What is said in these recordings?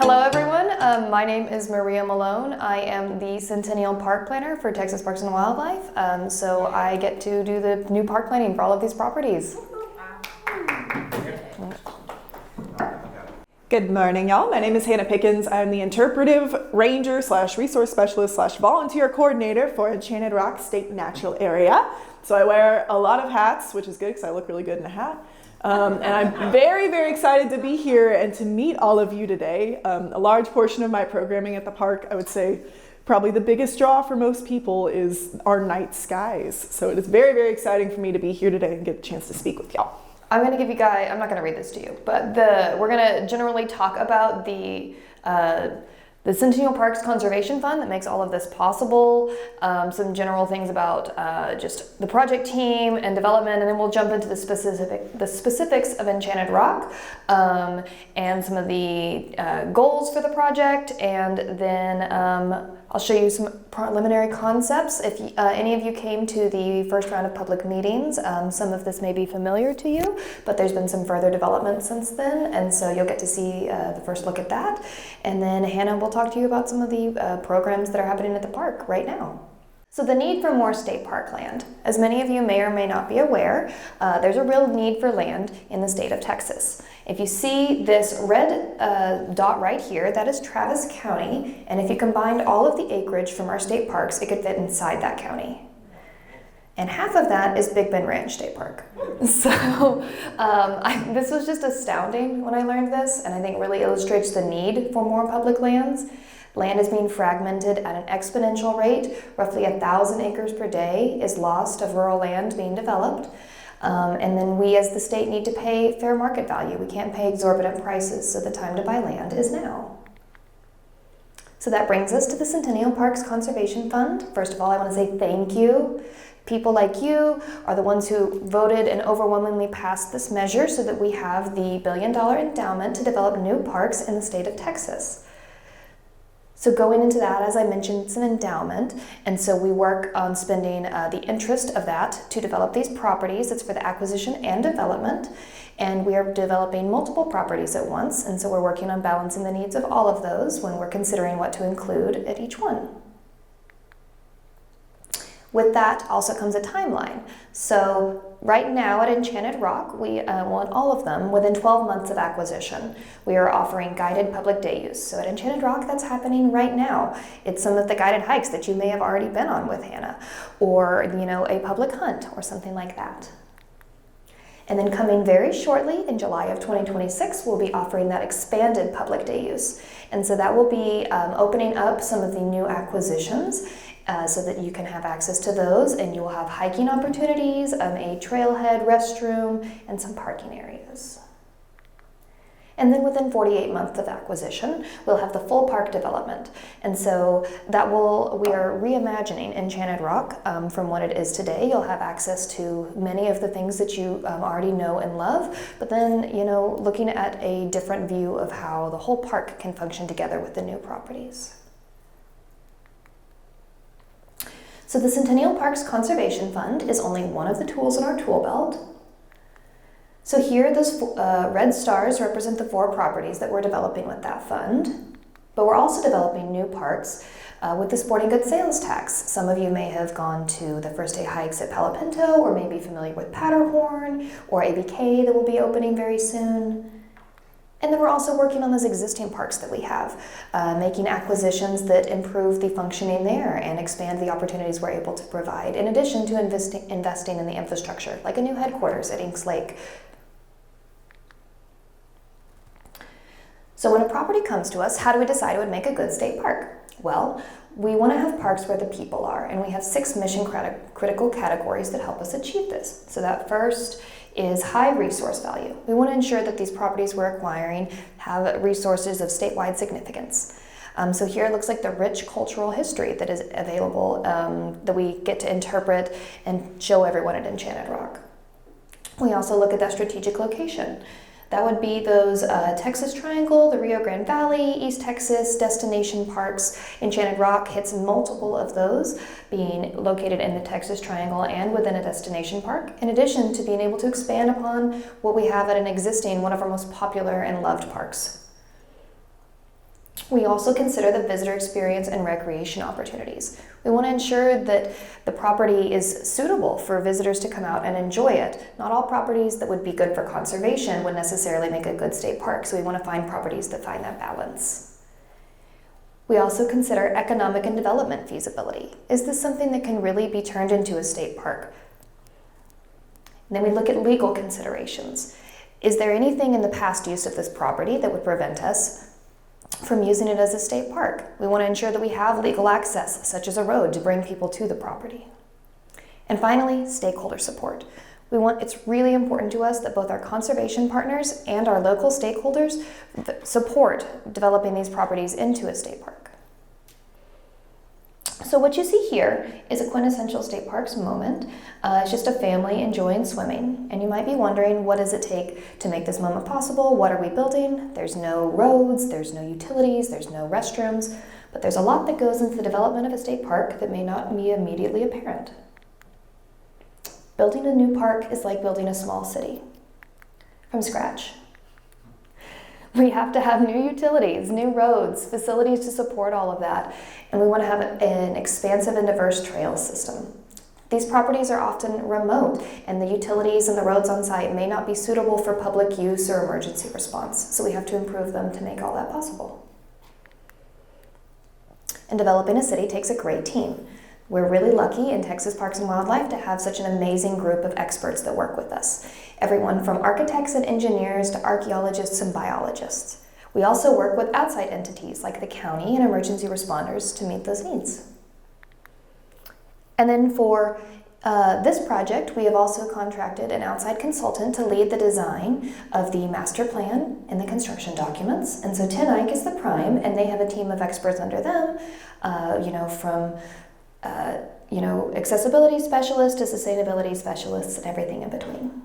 Hello everyone, my name is Maria Malone. I am the Centennial Park Planner for Texas Parks and Wildlife, so I get to do the new park planning for all of these properties. Good morning, y'all. My name is Hannah Pickens. I'm the interpretive ranger / resource specialist / volunteer coordinator for Enchanted Rock State Natural Area. So I wear a lot of hats, which is good because I look really good in a hat. And I'm very, very excited to be here and to meet all of you today. A large portion of my programming at the park, I would say probably the biggest draw for most people, is our night skies. So it is very, very exciting for me to be here today and get a chance to speak with y'all. I'm going to give you guys, I'm not going to read this to you, but we're going to generally talk about the Centennial Parks Conservation Fund that makes all of this possible, some general things about just the project team and development, and then we'll jump into the specifics of Enchanted Rock and some of the goals for the project, and then I'll show you some preliminary concepts. If any of you came to the first round of public meetings, some of this may be familiar to you, but there's been some further development since then, and so you'll get to see the first look at that. And then Hannah will talk to you about some of the programs that are happening at the park right now. So the need for more state park land. As many of you may or may not be aware, there's a real need for land in the state of Texas. If you see this red dot right here, that is Travis County, and if you combined all of the acreage from our state parks, it could fit inside that county. And half of that is Big Bend Ranch State Park. So this was just astounding when I learned this, and I think really illustrates the need for more public lands. Land is being fragmented at an exponential rate. Roughly 1,000 acres per day is lost of rural land being developed. And then we as the state need to pay fair market value. We can't pay exorbitant prices, so the time to buy land is now. So that brings us to the Centennial Parks Conservation Fund. First of all, I want to say thank you. People like you are the ones who voted and overwhelmingly passed this measure so that we have the $1 billion endowment to develop new parks in the state of Texas. So going into that, as I mentioned, it's an endowment, and so we work on spending the interest of that to develop these properties. It's for the acquisition and development, and we are developing multiple properties at once, and so we're working on balancing the needs of all of those when we're considering what to include at each one. With that also comes a timeline. So right now at Enchanted Rock, we want all of them within 12 months of acquisition. We are offering guided public day use. So at Enchanted Rock, that's happening right now. It's some of the guided hikes that you may have already been on with Hannah, or a public hunt or something like that. And then coming very shortly in July of 2026, we'll be offering that expanded public day use. And so that will be opening up some of the new acquisitions so that you can have access to those, and you will have hiking opportunities, a trailhead, restroom, and some parking areas. And then within 48 months of acquisition, we'll have the full park development. And so we are reimagining Enchanted Rock from what it is today. You'll have access to many of the things that you already know and love, but then, looking at a different view of how the whole park can function together with the new properties. So the Centennial Parks Conservation Fund is only one of the tools in our tool belt. So here, those red stars represent the 4 properties that we're developing with that fund. But we're also developing new parks with the sporting goods sales tax. Some of you may have gone to the first day hikes at Palo Pinto, or may be familiar with Powderhorn or ABK that will be opening very soon. And then we're also working on those existing parks that we have, making acquisitions that improve the functioning there and expand the opportunities we're able to provide, in addition to investing in the infrastructure, like a new headquarters at Inks Lake. So when a property comes to us, how do we decide it would make a good state park? Well, we want to have parks where the people are, and we have 6 mission critical categories that help us achieve this. So that first is high resource value. We want to ensure that these properties we're acquiring have resources of statewide significance. So here it looks like the rich cultural history that is available that we get to interpret and show everyone at Enchanted Rock. We also look at that strategic location. That would be those Texas Triangle, the Rio Grande Valley, East Texas destination parks. Enchanted Rock hits multiple of those, being located in the Texas Triangle and within a destination park, in addition to being able to expand upon what we have at an existing, one of our most popular and loved parks. We also consider the visitor experience and recreation opportunities. We want to ensure that the property is suitable for visitors to come out and enjoy it. Not all properties that would be good for conservation would necessarily make a good state park, so we want to find properties that find that balance. We also consider economic and development feasibility. Is this something that can really be turned into a state park? And then we look at legal considerations. Is there anything in the past use of this property that would prevent us from using it as a state park? We want to ensure that we have legal access, such as a road, to bring people to the property. And finally, stakeholder support. It's really important to us that both our conservation partners and our local stakeholders support developing these properties into a state park. So what you see here is a quintessential state parks moment. It's just a family enjoying swimming. And you might be wondering, what does it take to make this moment possible? What are we building? There's no roads, there's no utilities, there's no restrooms, but there's a lot that goes into the development of a state park that may not be immediately apparent. Building a new park is like building a small city from scratch. We have to have new utilities, new roads, facilities to support all of that, and we want to have an expansive and diverse trail system. These properties are often remote, and the utilities and the roads on site may not be suitable for public use or emergency response, so we have to improve them to make all that possible. And developing a city takes a great team. We're really lucky in Texas Parks and Wildlife to have such an amazing group of experts that work with us. Everyone from architects and engineers to archaeologists and biologists. We also work with outside entities like the county and emergency responders to meet those needs. And then for this project, we have also contracted an outside consultant to lead the design of the master plan and the construction documents. And so Tin Ike is the prime, and they have a team of experts under them, from accessibility specialists to sustainability specialists and everything in between.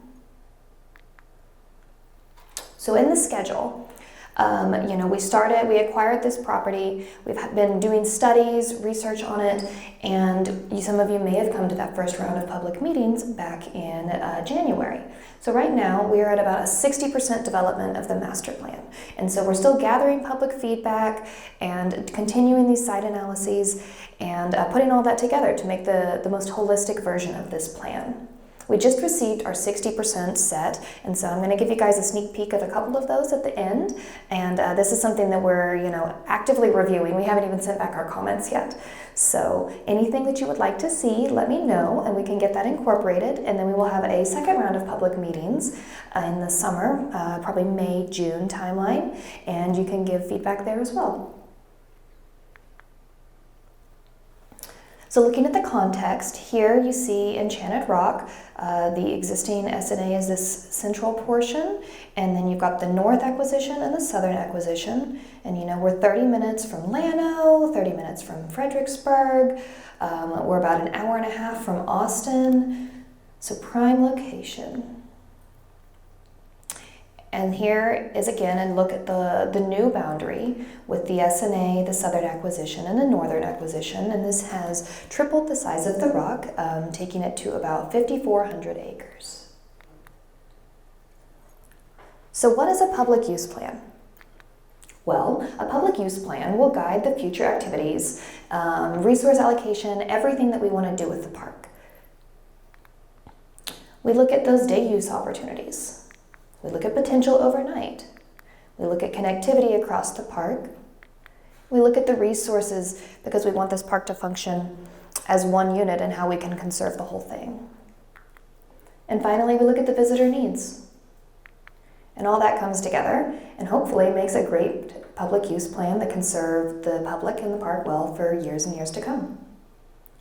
So in the schedule, we acquired this property, we've been doing studies, research on it, and some of you may have come to that first round of public meetings back in January. So right now we are at about a 60% development of the master plan. And so we're still gathering public feedback and continuing these site analyses and putting all that together to make the most holistic version of this plan. We just received our 60% set, and so I'm going to give you guys a sneak peek of a couple of those at the end. And this is something that we're, actively reviewing. We haven't even sent back our comments yet. So anything that you would like to see, let me know, and we can get that incorporated. And then we will have a second round of public meetings in the summer, probably May, June timeline, and you can give feedback there as well. So looking at the context, here you see Enchanted Rock. The existing SNA is this central portion, and then you've got the north acquisition and the southern acquisition. And we're 30 minutes from Llano, 30 minutes from Fredericksburg. We're about an hour and a half from Austin. So prime location. And here is again a look at the new boundary with the SNA, the southern acquisition, and the northern acquisition. And this has tripled the size of the rock, taking it to about 5,400 acres. So what is a public use plan? Well, a public use plan will guide the future activities, resource allocation, everything that we want to do with the park. We look at those day use opportunities. We look at potential overnight. We look at connectivity across the park. We look at the resources because we want this park to function as one unit and how we can conserve the whole thing. And finally, we look at the visitor needs. And all that comes together and hopefully makes a great public use plan that can serve the public and the park well for years and years to come.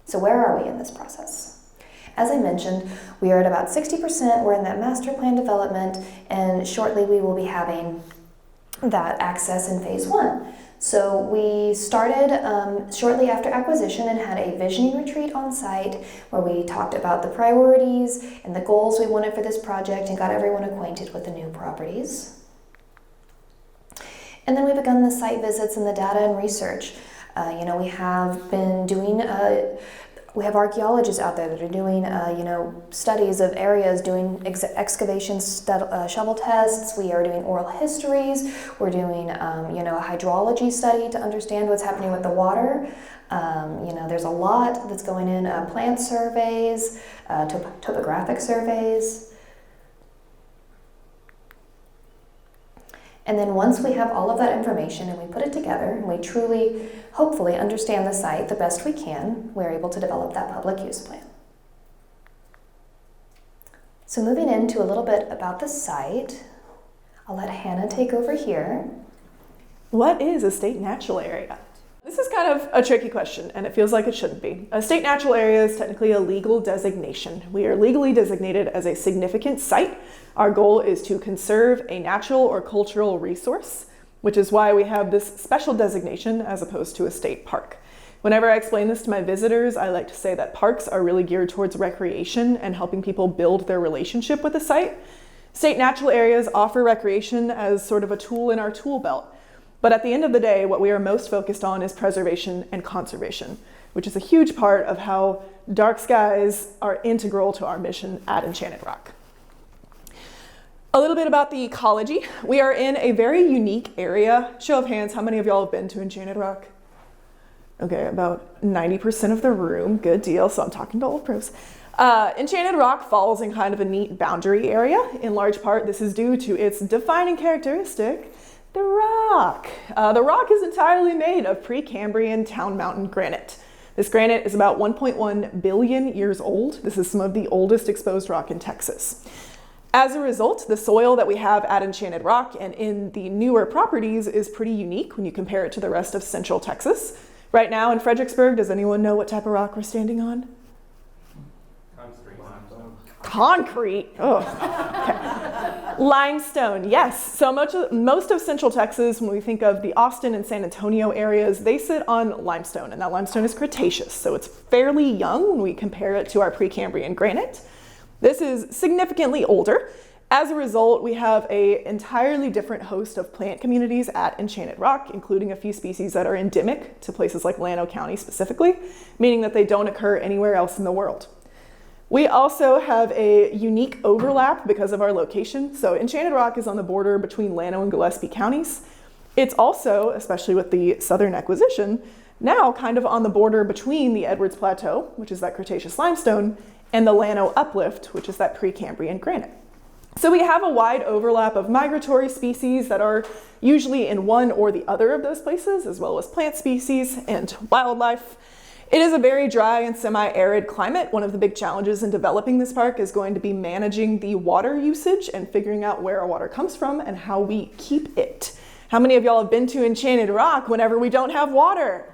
So where are we in this process? As I mentioned, we are at about 60%. We're in that master plan development, and shortly we will be having that access in phase 1. So we started shortly after acquisition and had a visioning retreat on site where we talked about the priorities and the goals we wanted for this project and got everyone acquainted with the new properties. And then we begun the site visits and the data and research. We have been doing We have archaeologists out there that are doing, studies of areas, doing excavations, shovel tests. We are doing oral histories. We're doing, a hydrology study to understand what's happening with the water. There's a lot that's going in, plant surveys, topographic surveys. And then once we have all of that information and we put it together and we truly, hopefully, understand the site the best we can, we're able to develop that public use plan. So moving into a little bit about the site, I'll let Hannah take over here. What is a state natural area? This is kind of a tricky question, and it feels like it shouldn't be. A state natural area is technically a legal designation. We are legally designated as a significant site. Our goal is to conserve a natural or cultural resource, which is why we have this special designation as opposed to a state park. Whenever I explain this to my visitors, I like to say that parks are really geared towards recreation and helping people build their relationship with the site. State natural areas offer recreation as sort of a tool in our tool belt. But at the end of the day, what we are most focused on is preservation and conservation, which is a huge part of how dark skies are integral to our mission at Enchanted Rock. A little bit about the ecology. We are in a very unique area. Show of hands, how many of y'all have been to Enchanted Rock? Okay, about 90% of the room. Good deal. So I'm talking to old pros. Enchanted Rock falls in kind of a neat boundary area. In large part, this is due to its defining characteristic, the rock. The rock is entirely made of Precambrian Town Mountain granite. This granite is about 1.1 billion years old. This is some of the oldest exposed rock in Texas. As a result, the soil that we have at Enchanted Rock and in the newer properties is pretty unique when you compare it to the rest of Central Texas. Right now in Fredericksburg, does anyone know what type of rock we're standing on? Concrete. Oh, okay. Limestone, yes. So most of Central Texas, when we think of the Austin and San Antonio areas, they sit on limestone, and that limestone is Cretaceous, so it's fairly young when we compare it to our Precambrian granite. This is significantly older. As a result, we have an entirely different host of plant communities at Enchanted Rock, including a few species that are endemic to places like Llano County specifically, meaning that they don't occur anywhere else in the world. We also have a unique overlap because of our location. So Enchanted Rock is on the border between Llano and Gillespie counties. It's also, especially with the southern acquisition, now kind of on the border between the Edwards Plateau, which is that Cretaceous limestone, and the Llano Uplift, which is that Precambrian granite. So we have a wide overlap of migratory species that are usually in one or the other of those places, as well as plant species and wildlife. It is a very dry and semi-arid climate. One of the big challenges in developing this park is going to be managing the water usage and figuring out where our water comes from and how we keep it. How many of y'all have been to Enchanted Rock whenever we don't have water?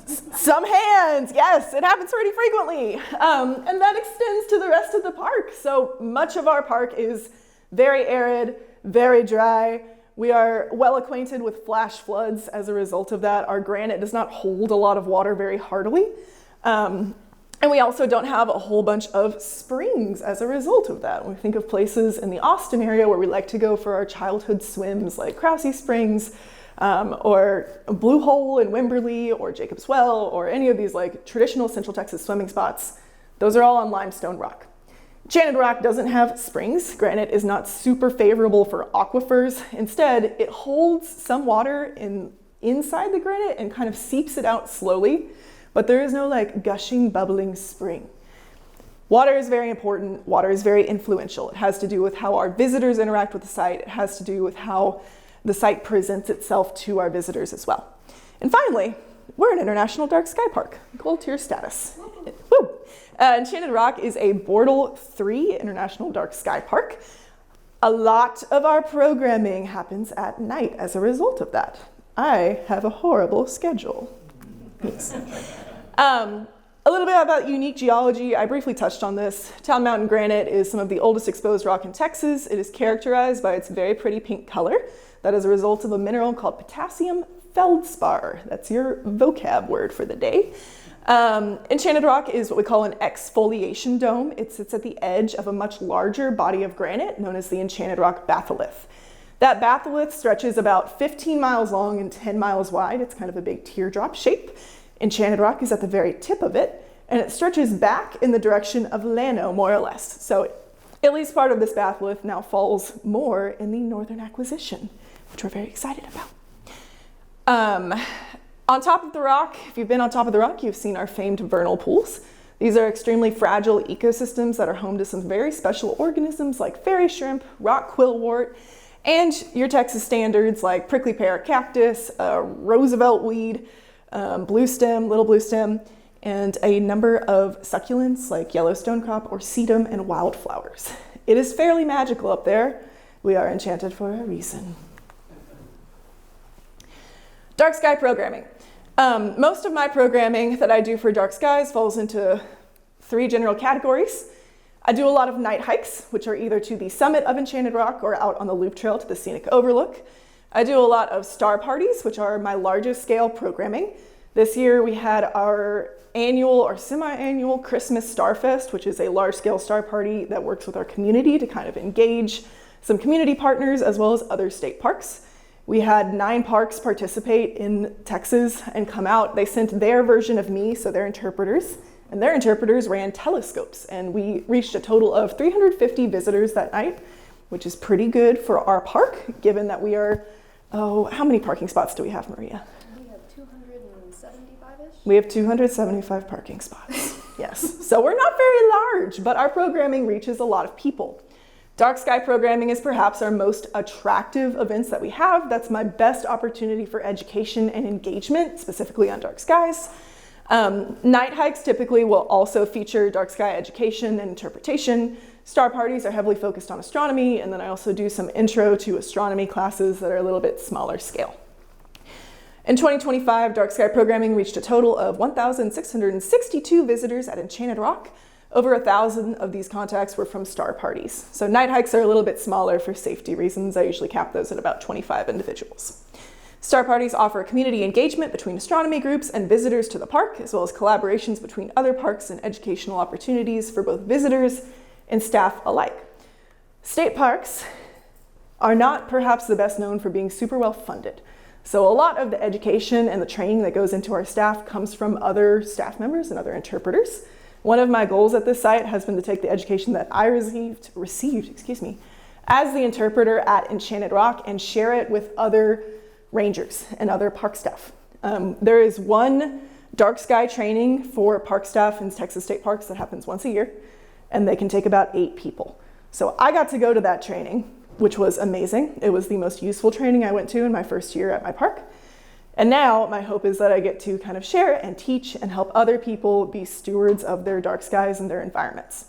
Some hands, yes, it happens pretty frequently. And that extends to the rest of the park. So much of our park is very arid, very dry. We are well acquainted with flash floods as a result of that. Our granite does not hold a lot of water very heartily. And we also don't have a whole bunch of springs as a result of that. When we think of places in the Austin area where we like to go for our childhood swims, like Krause Springs, or Blue Hole in Wimberley, or Jacob's Well, or any of these like traditional Central Texas swimming spots, those are all on limestone rock. Enchanted Rock doesn't have springs. Granite is not super favorable for aquifers. Instead, it holds some water inside the granite and kind of seeps it out slowly, but there is no like gushing, bubbling spring. Water is very important. Water is very influential. It has to do with how our visitors interact with the site. It has to do with how the site presents itself to our visitors as well. And finally, we're an international dark sky park, gold tier status. Woo! Enchanted Rock is a Bortle 3 international dark sky park. A lot of our programming happens at night as a result of that. I have a horrible schedule. Yes. A little bit about unique geology. I briefly touched on this. Town Mountain granite is some of the oldest exposed rock in Texas. It is characterized by its very pretty pink color. That is a result of a mineral called potassium feldspar. That's your vocab word for the day. Enchanted Rock is what we call an exfoliation dome. It sits at the edge of a much larger body of granite known as the Enchanted Rock batholith. That batholith stretches about 15 miles long and 10 miles wide. It's kind of a big teardrop shape. Enchanted Rock is at the very tip of it, and it stretches back in the direction of Llano, more or less. So at least part of this batholith now falls more in the northern acquisition, which we're very excited about. On top of the rock, if you've been on top of the rock, you've seen our famed vernal pools. These are extremely fragile ecosystems that are home to some very special organisms like fairy shrimp, rock quillwort, and your Texas standards like prickly pear cactus, Roosevelt weed, blue stem, little blue stem, and a number of succulents like Yellowstone crop or sedum and wildflowers. It is fairly magical up there. We are enchanted for a reason. Dark sky programming. Most of my programming that I do for dark skies falls into 3 general categories. I do a lot of night hikes, which are either to the summit of Enchanted Rock or out on the loop trail to the scenic overlook. I do a lot of star parties, which are my largest scale programming. This year we had our annual or semi-annual Christmas Starfest, which is a large-scale star party that works with our community to kind of engage some community partners as well as other state parks. We had 9 parks participate in Texas and come out. They sent their version of me, so their interpreters, and their interpreters ran telescopes, and we reached a total of 350 visitors that night, which is pretty good for our park, given that we are, how many parking spots do we have, Maria? We have 275-ish. We have 275 parking spots, yes. So we're not very large, but our programming reaches a lot of people. Dark sky programming is perhaps our most attractive events that we have. That's my best opportunity for education and engagement, specifically on dark skies. Night hikes typically will also feature dark sky education and interpretation. Star parties are heavily focused on astronomy, and then I also do some intro to astronomy classes that are a little bit smaller scale. In 2025, dark sky programming reached a total of 1,662 visitors at Enchanted Rock. Over 1,000 of these contacts were from star parties. So night hikes are a little bit smaller for safety reasons. I usually cap those at about 25 individuals. Star parties offer community engagement between astronomy groups and visitors to the park, as well as collaborations between other parks and educational opportunities for both visitors and staff alike. State parks are not perhaps the best known for being super well funded. So a lot of the education and the training that goes into our staff comes from other staff members and other interpreters. One of my goals at this site has been to take the education that I received, as the interpreter at Enchanted Rock and share it with other rangers and other park staff. There is one dark sky training for park staff in Texas state parks that happens once a year, and they can take about 8 people. So I got to go to that training, which was amazing. It was the most useful training I went to in my first year at my park. And now my hope is that I get to kind of share and teach and help other people be stewards of their dark skies and their environments.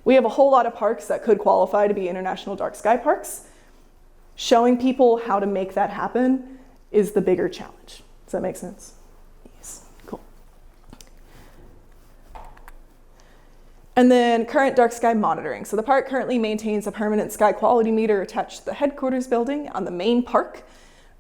We have a whole lot of parks that could qualify to be international dark sky parks. Showing people how to make that happen is the bigger challenge. Does that make sense? Yes, cool. And then current dark sky monitoring. So the park currently maintains a permanent sky quality meter attached to the headquarters building on the main park.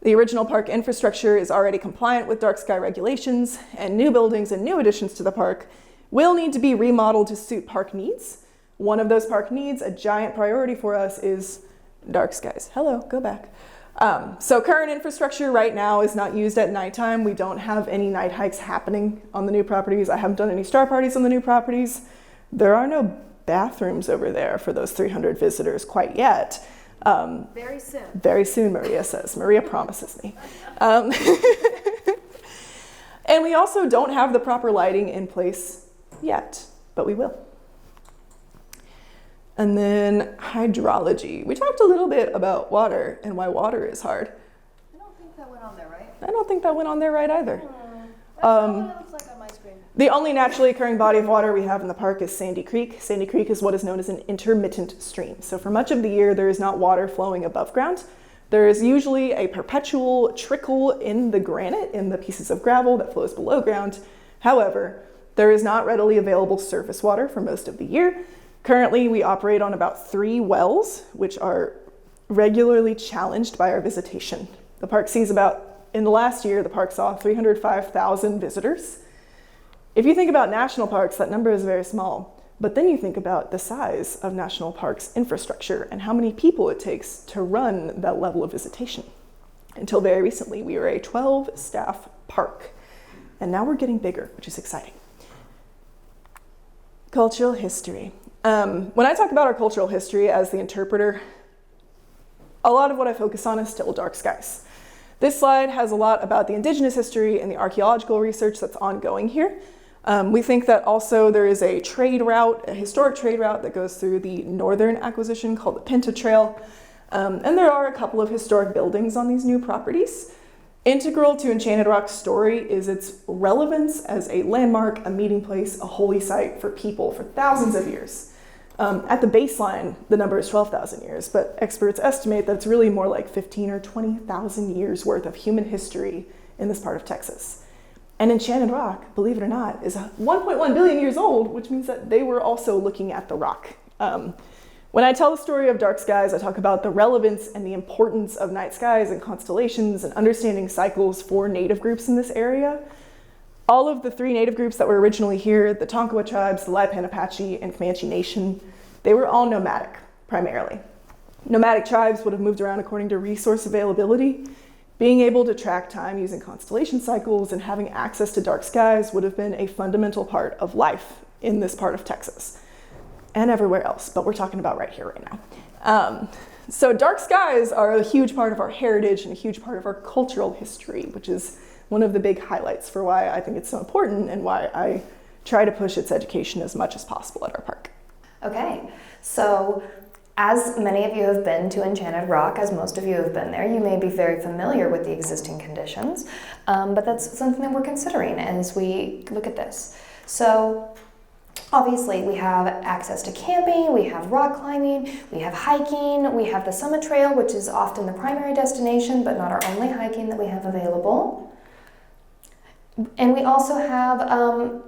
The original park infrastructure is already compliant with dark sky regulations, and new buildings and new additions to the park will need to be remodeled to suit park needs. One of those park needs, a giant priority for us, is dark skies. Hello, go back. So current infrastructure right now is not used at nighttime. We don't have any night hikes happening on the new properties. I haven't done any star parties on the new properties. There are no bathrooms over there for those 300 visitors quite yet. Very soon. Very soon, Maria says. Maria promises me. And we also don't have the proper lighting in place yet, but we will. And then hydrology. We talked a little bit about water and why water is hard. I don't think that went on there, right? I don't think that went on there right either. That's not what it looks like on my screen. The only naturally occurring body of water we have in the park is Sandy Creek. Sandy Creek is what is known as an intermittent stream. So for much of the year, there is not water flowing above ground. There is usually a perpetual trickle in the granite, in the pieces of gravel that flows below ground. However, there is not readily available surface water for most of the year. Currently, we operate on about 3 wells, which are regularly challenged by our visitation. The park sees in the last year, the park saw 305,000 visitors. If you think about national parks, that number is very small. But then you think about the size of national parks infrastructure and how many people it takes to run that level of visitation. Until very recently, we were a 12-staff park. And now we're getting bigger, which is exciting. Cultural history. When I talk about our cultural history as the interpreter, a lot of what I focus on is still dark skies. This slide has a lot about the indigenous history and the archaeological research that's ongoing here. We think that also there is a trade route, a historic trade route that goes through the northern acquisition called the Pinta Trail. And there are a couple of historic buildings on these new properties. Integral to Enchanted Rock's story is its relevance as a landmark, a meeting place, a holy site for people for thousands of years. At the baseline, the number is 12,000 years, but experts estimate that it's really more like 15 or 20,000 years worth of human history in this part of Texas. And Enchanted Rock, believe it or not, is 1.1 billion years old, which means that they were also looking at the rock. When I tell the story of dark skies, I talk about the relevance and the importance of night skies and constellations and understanding cycles for native groups in this area. All of the 3 native groups that were originally here, the Tonkawa tribes, the Lipan Apache, and Comanche Nation, they were all nomadic, primarily. Nomadic tribes would have moved around according to resource availability. Being able to track time using constellation cycles and having access to dark skies would have been a fundamental part of life in this part of Texas. And everywhere else, but we're talking about right here, right now. So dark skies are a huge part of our heritage and a huge part of our cultural history, which is one of the big highlights for why I think it's so important and why I try to push its education as much as possible at our park. Okay, so as many of you have been to Enchanted Rock, as most of you have been there, you may be very familiar with the existing conditions, but that's something that we're considering as we look at this. So obviously, we have access to camping, we have rock climbing, we have hiking, we have the Summit Trail, which is often the primary destination, but not our only hiking that we have available. And we also have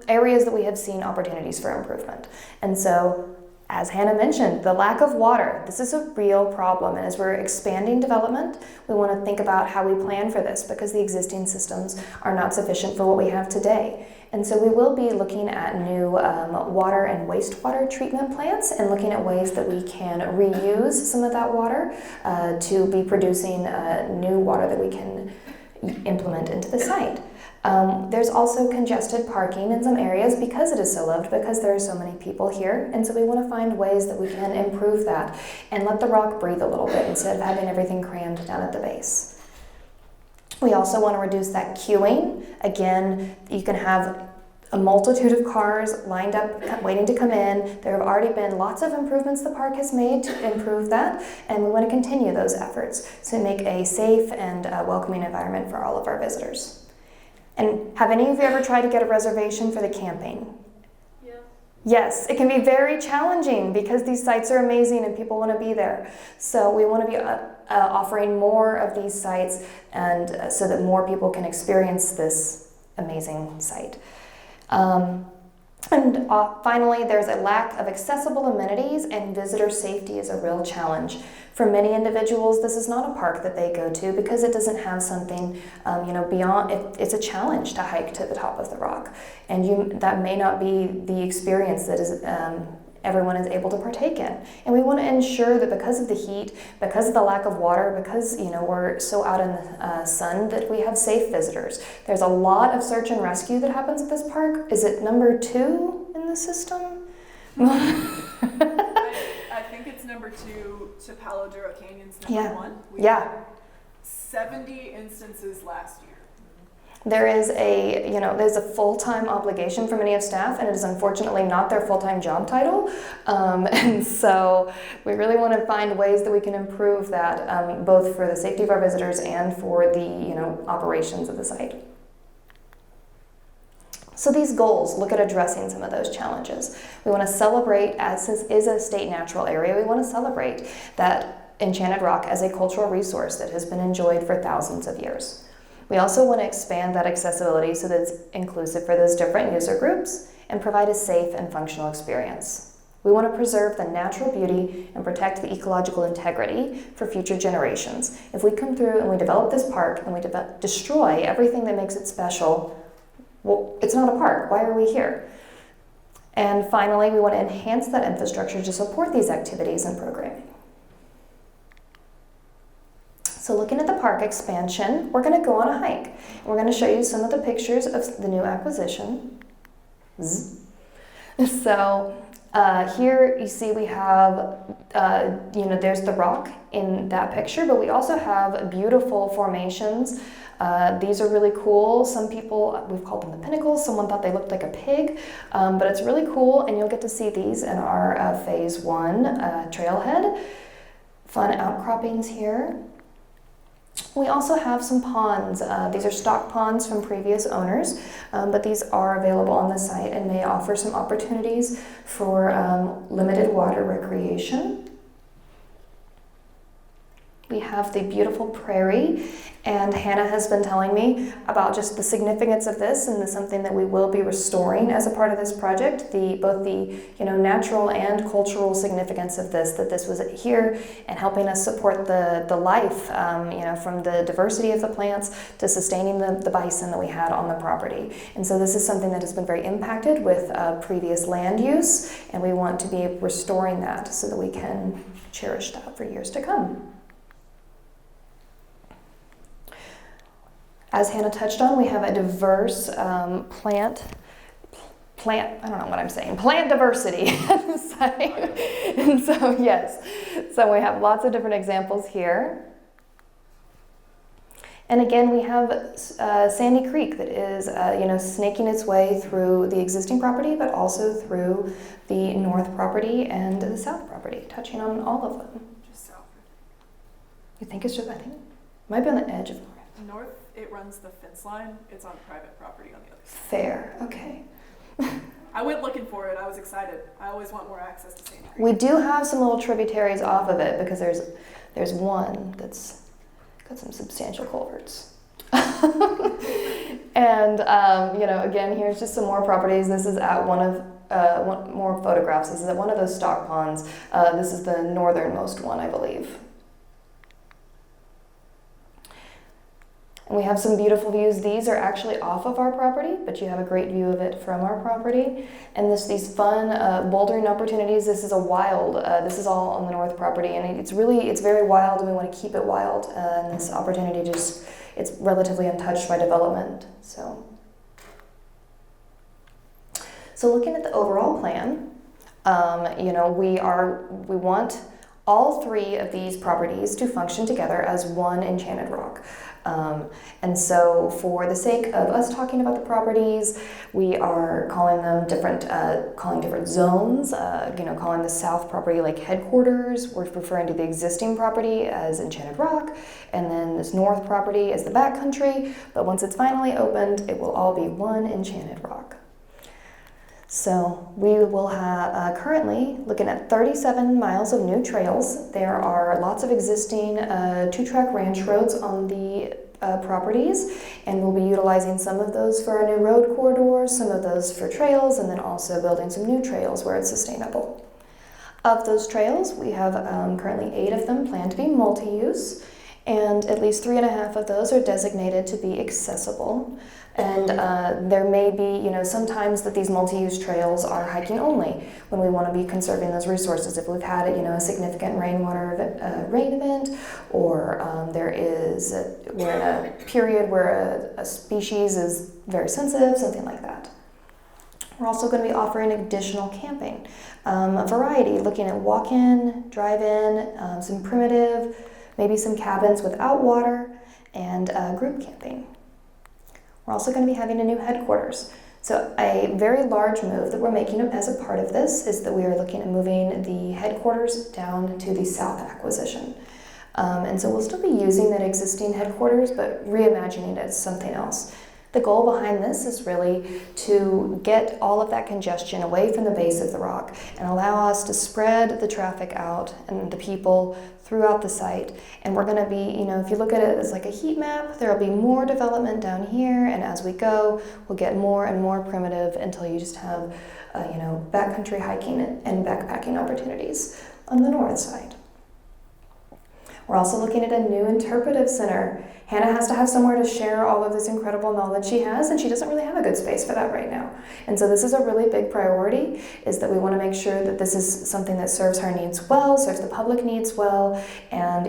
areas that we have seen opportunities for improvement. And so, as Hannah mentioned, the lack of water, this is a real problem. And as we're expanding development, we want to think about how we plan for this because the existing systems are not sufficient for what we have today. And so we will be looking at new water and wastewater treatment plants and looking at ways that we can reuse some of that water to be producing new water that we can implement into the site. There's also congested parking in some areas because it is so loved, because there are so many people here. And so we want to find ways that we can improve that and let the rock breathe a little bit instead of having everything crammed down at the base. We also want to reduce that queuing. Again, you can have a multitude of cars lined up waiting to come in. There have already been lots of improvements the park has made to improve that, and we want to continue those efforts to make a safe and welcoming environment for all of our visitors. And have any of you ever tried to get a reservation for the camping? Yeah. Yes, it can be very challenging because these sites are amazing and people want to be there. So we want to be offering more of these sites and so that more people can experience this amazing site. Finally, there's a lack of accessible amenities, and visitor safety is a real challenge. For many individuals, this is not a park that they go to because it doesn't have something, beyond. It's a challenge to hike to the top of the rock, and that may not be the experience that is everyone is able to partake in. And we want to ensure that because of the heat, because of the lack of water, because we're so out in the sun, that we have safe visitors. There's a lot of search and rescue that happens at this park. Is it number 2 in the system? I think it's number 2 to Palo Duro Canyon's number 1. We had 70 instances last year. There is there's a full-time obligation for many of staff, and it is unfortunately not their full-time job title. And so we really want to find ways that we can improve that, both for the safety of our visitors and for the operations of the site. So these goals look at addressing some of those challenges. We want to celebrate, as this is a state natural area, we want to celebrate that Enchanted Rock as a cultural resource that has been enjoyed for thousands of years. We also want to expand that accessibility so that it's inclusive for those different user groups and provide a safe and functional experience. We want to preserve the natural beauty and protect the ecological integrity for future generations. If we come through and we develop this park and we destroy everything that makes it special, well, it's not a park. Why are we here? And finally, we want to enhance that infrastructure to support these activities and programming. So looking at the park expansion, we're going to go on a hike. We're going to show you some of the pictures of the new acquisition. So here you see we have, there's the rock in that picture, but we also have beautiful formations. These are really cool. Some people, we've called them the pinnacles. Someone thought they looked like a pig, but it's really cool, and you'll get to see these in our Phase 1 trailhead. Fun outcroppings here. We also have some ponds. These are stock ponds from previous owners, but these are available on the site and may offer some opportunities for limited water recreation. We have the beautiful prairie, and Hannah has been telling me about just the significance of this, and it's something that we will be restoring as a part of this project. Both the natural and cultural significance of this, that this was here and helping us support the life, from the diversity of the plants to sustaining the bison that we had on the property. And so this is something that has been very impacted with previous land use, and we want to be restoring that so that we can cherish that for years to come. As Hannah touched on, we have a diverse plant diversity at the site. And so, yes, so we have lots of different examples here. And again, we have Sandy Creek that is, snaking its way through the existing property, but also through the north property and the south property, touching on all of them. Just south. You think it's just, I think it might be on the edge of north. North, it runs the fence line. It's on private property on the other side. Fair, okay. I went looking for it. I was excited. I always want more access to Sandy Creek. We do have some little tributaries off of it because there's one that's got some substantial culverts. And, again, here's just some more properties. This is at one more photographs. This is at one of those stock ponds. This is the northernmost one, I believe. And we have some beautiful views. These are actually off of our property, but you have a great view of it from our property. And these fun bouldering opportunities. This is this is all on the north property, and it's very wild, and we want to keep it wild. And this opportunity it's relatively untouched by development. So looking at the overall plan, we want all three of these properties to function together as one Enchanted Rock. And so for the sake of us talking about the properties, we are calling them different zones, calling the south property like headquarters. We're referring to the existing property as Enchanted Rock, and then this north property as the backcountry. But once it's finally opened, it will all be one Enchanted Rock. So we will have currently looking at 37 miles of new trails. There are lots of existing two-track ranch roads on the properties, and we'll be utilizing some of those for our new road corridors, some of those for trails, and then also building some new trails where it's sustainable. Of those trails, we have currently 8 of them planned to be multi-use, and at least 3.5 of those are designated to be accessible. And there may be, sometimes that these multi-use trails are hiking only when we want to be conserving those resources. If we've had, a significant rain event, or we're in a period where a species is very sensitive, something like that. We're also going to be offering additional camping, a variety, looking at walk-in, drive-in, some primitive, maybe some cabins without water, and group camping. We're also going to be having a new headquarters. So a very large move that we're making as a part of this is that we are looking at moving the headquarters down to the south acquisition. And so we'll still be using that existing headquarters, but reimagining it as something else. The goal behind this is really to get all of that congestion away from the base of the rock and allow us to spread the traffic out and the people throughout the site. And we're going to be, if you look at it as like a heat map, there will be more development down here, and as we go, we'll get more and more primitive until you just have, backcountry hiking and backpacking opportunities on the north side. We're We're also looking at a new interpretive center. Hannah has to have somewhere to share all of this incredible knowledge she has, and she doesn't really have a good space for that right now. And so this is a really big priority, is that we want to make sure that this is something that serves her needs well, serves the public needs well, and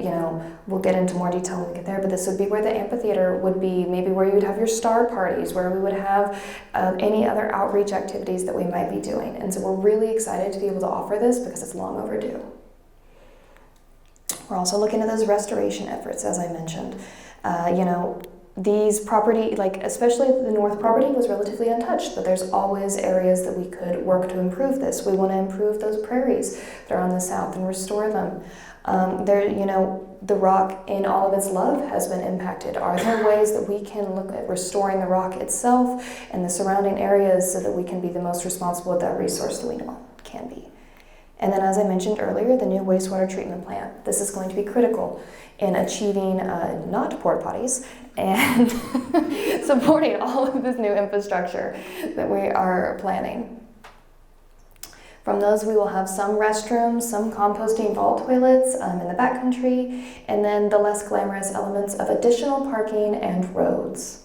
we'll get into more detail when we get there, but this would be where the amphitheater would be, maybe where you would have your star parties, where we would have any other outreach activities that we might be doing. And so we're really excited to be able to offer this because it's long overdue. We're also looking at those restoration efforts, as I mentioned. These property, especially the north property, was relatively untouched, but there's always areas that we could work to improve this. We want to improve those prairies that are on the south and restore them. The rock in all of its love has been impacted. Are there ways that we can look at restoring the rock itself and the surrounding areas so that we can be the most responsible with that resource that we know can be? And then, as I mentioned earlier, the new wastewater treatment plant. This is going to be critical in achieving not porta potties and supporting all of this new infrastructure that we are planning. From those, we will have some restrooms, some composting vault toilets in the backcountry, and then the less glamorous elements of additional parking and roads.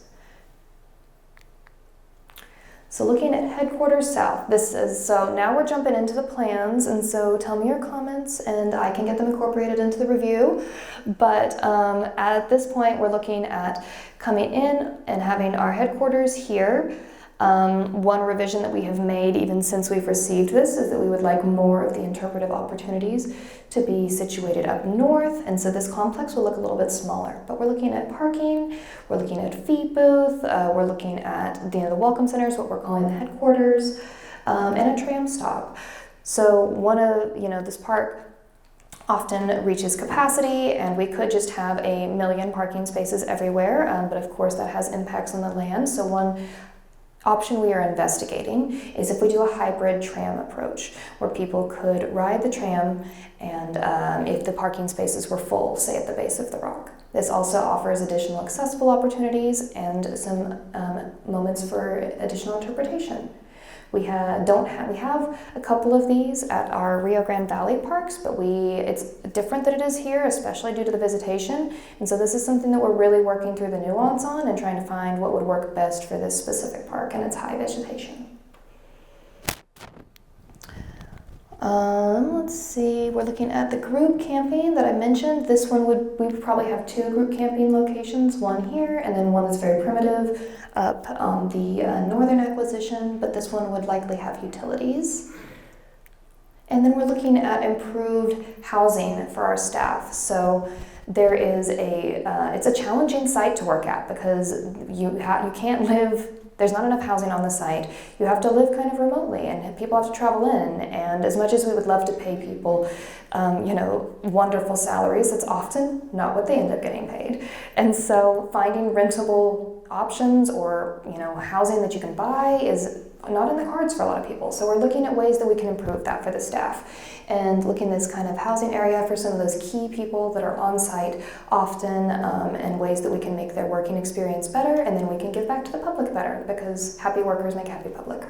So looking at headquarters south, so now we're jumping into the plans, and so tell me your comments and I can get them incorporated into the review. But at this point, we're looking at coming in and having our headquarters here. One revision that we have made even since we've received this is that we would like more of the interpretive opportunities to be situated up north, and so this complex will look a little bit smaller. But we're looking at parking, we're looking at feed booth, we're looking at the welcome centers, what we're calling the headquarters, and a tram stop. So this park often reaches capacity, and we could just have 1 million parking spaces everywhere, but of course that has impacts on the land. So one option we are investigating is if we do a hybrid tram approach, where people could ride the tram and if the parking spaces were full, say at the base of the rock. This also offers additional accessible opportunities and some moments for additional interpretation. We have a couple of these at our Rio Grande Valley parks, but it's different than it is here, especially due to the visitation. And so this is something that we're really working through the nuance on and trying to find what would work best for this specific park and its high vegetation. Let's see, we're looking at the group camping that I mentioned. This one we would probably have 2 group camping locations, one here and then one that's very primitive up on the northern acquisition, but this one would likely have utilities. And then we're looking at improved housing for our staff. So there is it's a challenging site to work at because you can't live. There's not enough housing on the site. You have to live kind of remotely, and people have to travel in. And as much as we would love to pay people, wonderful salaries, it's often not what they end up getting paid. And so finding rentable options or, housing that you can buy is not in the cards for a lot of people. So we're looking at ways that we can improve that for the staff and looking at this kind of housing area for some of those key people that are on site often, and ways that we can make their working experience better, and then we can give back to the public better because happy workers make happy public.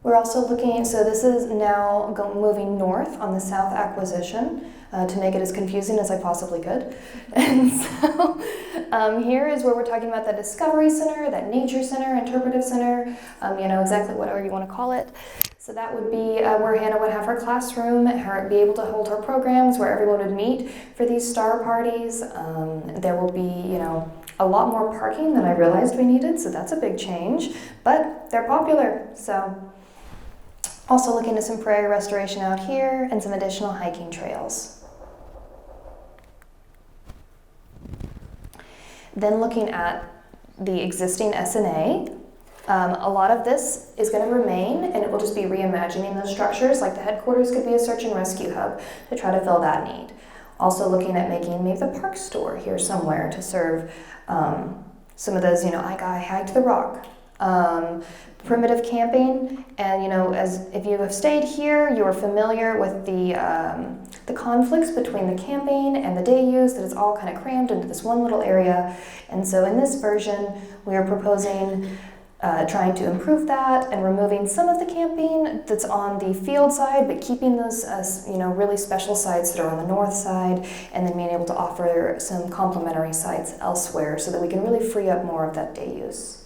We're also looking, so this is now moving north on the south acquisition to make it as confusing as I possibly could. And so here is where we're talking about the Discovery Center, that Nature Center, Interpretive Center, exactly whatever you want to call it. So that would be where Hannah would have her classroom, be able to hold her programs, where everyone would meet for these star parties. There will be, a lot more parking than I realized we needed, so that's a big change, but they're popular, so. Also looking at some prairie restoration out here and some additional hiking trails. Then looking at the existing SNA, a lot of this is going to remain, and it will just be reimagining those structures, like the headquarters could be a search and rescue hub to try to fill that need. Also looking at making maybe the park store here somewhere to serve some of those, I hiked the rock. Primitive camping, and as if you have stayed here, you are familiar with the conflicts between the camping and the day use, that it's all kind of crammed into this one little area. And so in this version, we are proposing trying to improve that and removing some of the camping that's on the field side, but keeping those really special sites that are on the north side, and then being able to offer some complementary sites elsewhere so that we can really free up more of that day use.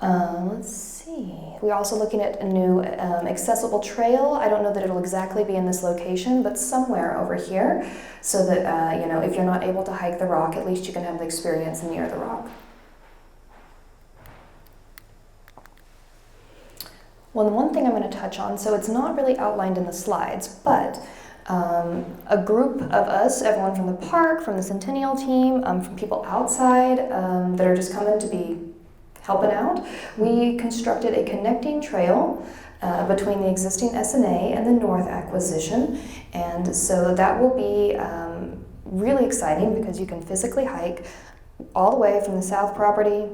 Let's see. We're also looking at a new accessible trail. I don't know that it'll exactly be in this location, but somewhere over here, so that if you're not able to hike the rock, at least you can have the experience near the rock. Well, the one thing I'm going to touch on, so it's not really outlined in the slides, but a group of us, everyone from the park, from the Centennial team, from people outside that are just coming to be helping out, we constructed a connecting trail between the existing S&A and the North Acquisition. And so that will be really exciting because you can physically hike all the way from the south property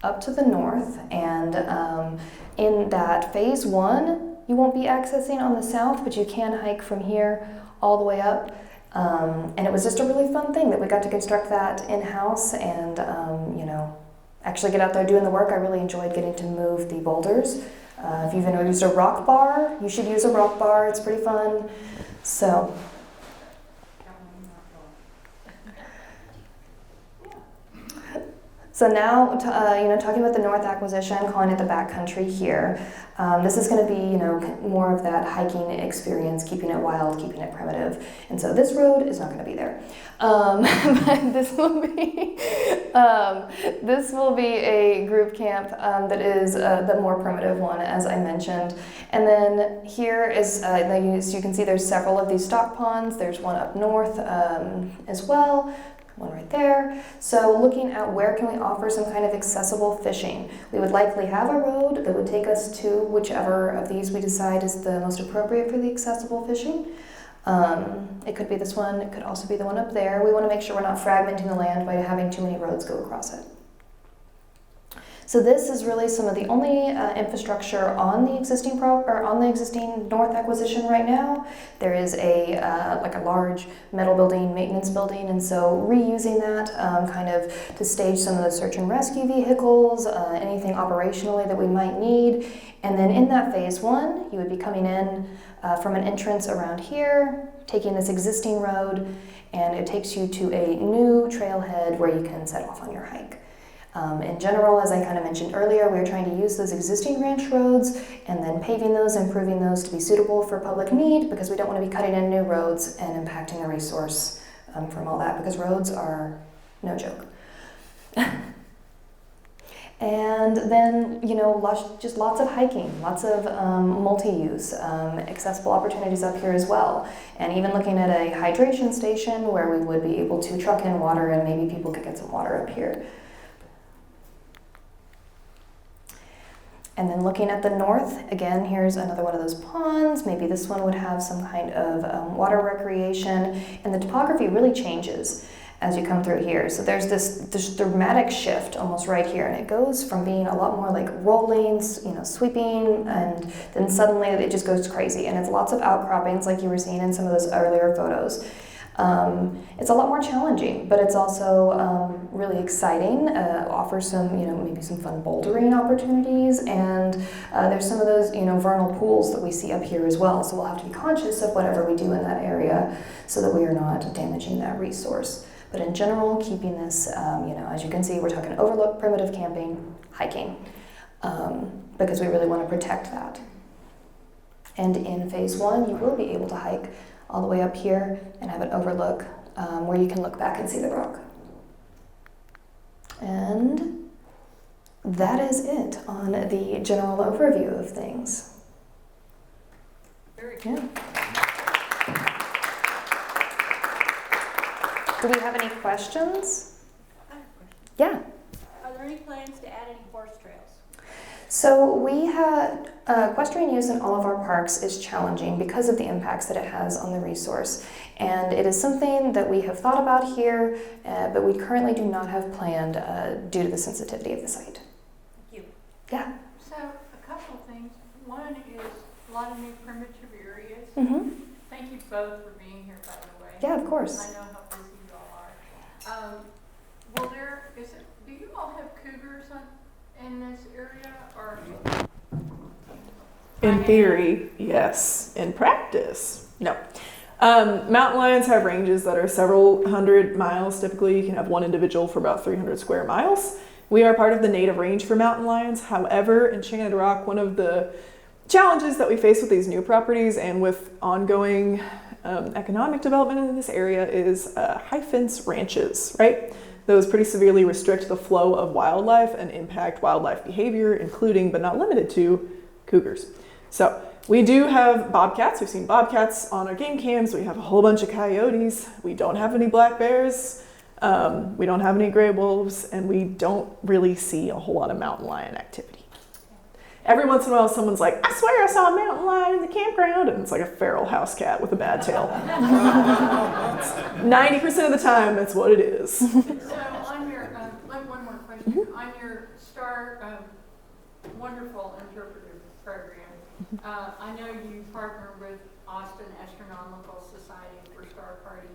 up to the north. And in that phase 1, you won't be accessing on the south, but you can hike from here all the way up. And it was just a really fun thing that we got to construct that in-house and, actually get out there doing the work. I really enjoyed getting to move the boulders. If you've ever used a rock bar, you should use a rock bar. It's pretty fun. So. So now, talking about the North Acquisition, calling it the backcountry here, this is going to be, more of that hiking experience, keeping it wild, keeping it primitive. And so this road is not going to be there. But this will be a group camp that is the more primitive one, as I mentioned. And then here is, you can see there's several of these stock ponds. There's one up north as well. One right there. So looking at where can we offer some kind of accessible fishing. We would likely have a road that would take us to whichever of these we decide is the most appropriate for the accessible fishing. It could be this one, it could also be the one up there. We want to make sure we're not fragmenting the land by having too many roads go across it. So this is really some of the only infrastructure on the existing North Acquisition right now. There is a large metal building, maintenance building, and so reusing that kind of to stage some of the search and rescue vehicles, anything operationally that we might need. And then in that phase 1, you would be coming in from an entrance around here, taking this existing road, and it takes you to a new trailhead where you can set off on your hike. In general, as I kind of mentioned earlier, we're trying to use those existing ranch roads and then paving those, improving those to be suitable for public need, because we don't want to be cutting in new roads and impacting the resource from all that, because roads are no joke. And then, just lots of hiking, lots of multi-use, accessible opportunities up here as well. And even looking at a hydration station where we would be able to truck in water and maybe people could get some water up here. And then looking at the north, again, here's another one of those ponds. Maybe this one would have some kind of water recreation. And the topography really changes as you come through here. So there's this dramatic shift almost right here. And it goes from being a lot more like rolling, sweeping, and then suddenly it just goes crazy. And it's lots of outcroppings like you were seeing in some of those earlier photos. It's a lot more challenging, but it's also really exciting, offers some, maybe some fun bouldering opportunities, and there's some of those, vernal pools that we see up here as well, so we'll have to be conscious of whatever we do in that area so that we are not damaging that resource. But in general, keeping this, as you can see, we're talking overlook, primitive camping, hiking, because we really want to protect that. And in phase 1, you will be able to hike all the way up here and have an overlook where you can look back and see the rock. And that is it on the general overview of things. Very cool. Yeah. Do we have any questions? I have a question. Yeah. Are there any plans to add any horse trails? So we had equestrian use in all of our parks is challenging because of the impacts that it has on the resource. And it is something that we have thought about here, but we currently do not have planned due to the sensitivity of the site. Thank you. Yeah. So, a couple of things. One is a lot of new primitive areas. Mm-hmm. Thank you both for being here, by the way. Yeah, of course. I know how busy you all are. Do you all have cougars in this area, or? In theory, yes. In practice, no. Mountain lions have ranges that are several hundred miles. Typically, you can have one individual for about 300 square miles. We are part of the native range for mountain lions. However, Enchanted Rock, one of the challenges that we face with these new properties and with ongoing economic development in this area is high fence ranches, right? Those pretty severely restrict the flow of wildlife and impact wildlife behavior, including but not limited to cougars. So we do have bobcats. We've seen bobcats on our game cams. We have a whole bunch of coyotes. We don't have any black bears. We don't have any gray wolves, and we don't really see a whole lot of mountain lion activity. Every once in a while, someone's like, I swear I saw a mountain lion in the campground, and it's like a feral house cat with a bad tail. 90% of the time, that's what it is. So on your, one more question. On your wonderful interpretive program, I know you partner with Austin Astronomical Society for star parties,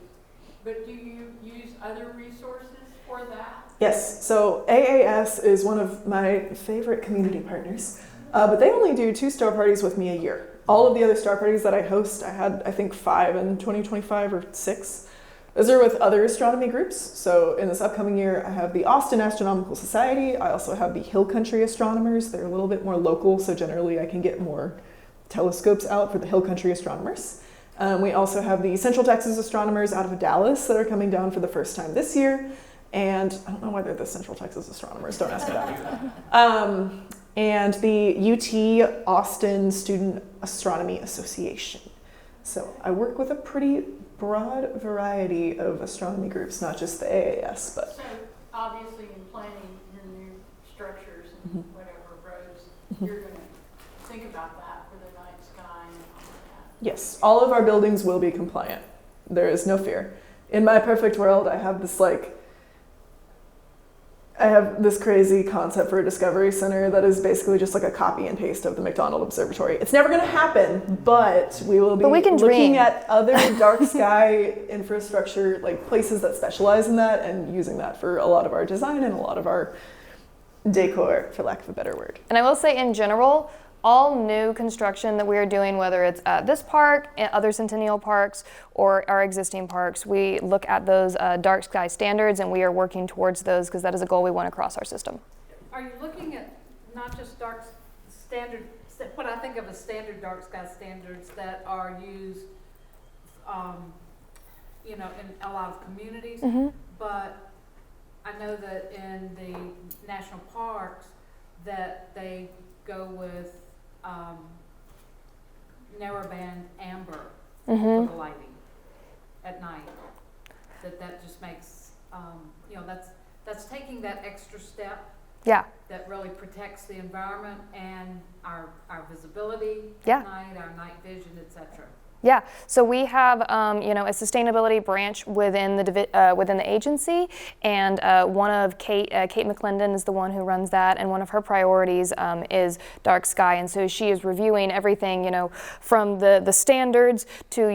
but do you use other resources for that? Yes, so AAS is one of my favorite community partners, but they only do 2 star parties with me a year. All of the other star parties that I host, I had I think 5 in 2025 or 6. Those are with other astronomy groups. So in this upcoming year, I have the Austin Astronomical Society. I also have the Hill Country Astronomers. They're a little bit more local, so generally I can get more telescopes out for the Hill Country astronomers. We also have the Central Texas astronomers out of Dallas that are coming down for the first time this year. And I don't know why they're the Central Texas astronomers, don't ask me that. And the UT Austin Student Astronomy Association. So I work with a pretty broad variety of astronomy groups, not just the AAS, but. So obviously in planning your new structures and whatever roads, you're going to think about that for the night sky and all of that. Yes, all of our buildings will be compliant. There is no fear. In my perfect world, I have this crazy concept for a discovery center that is basically just like a copy and paste of the McDonald Observatory. It's never going to happen, but we will be looking at other dark sky infrastructure, like places that specialize in that, and using that for a lot of our design and a lot of our decor, for lack of a better word. And I will say in general, all new construction that we are doing, whether it's at this park, other Centennial parks, or our existing parks, we look at those dark sky standards, and we are working towards those because that is a goal we want across our system. Are you looking at not just what I think of as standard dark sky standards that are used, in a lot of communities, but I know that in the national parks that they go with narrowband amber for the lighting at night. That just makes that's taking that extra step. Yeah. That really protects the environment and our visibility Yeah. at night, our night vision, etc. Yeah, so we have a sustainability branch within the agency, and one of Kate McClendon is the one who runs that, and one of her priorities is dark sky, and so she is reviewing everything, from the standards to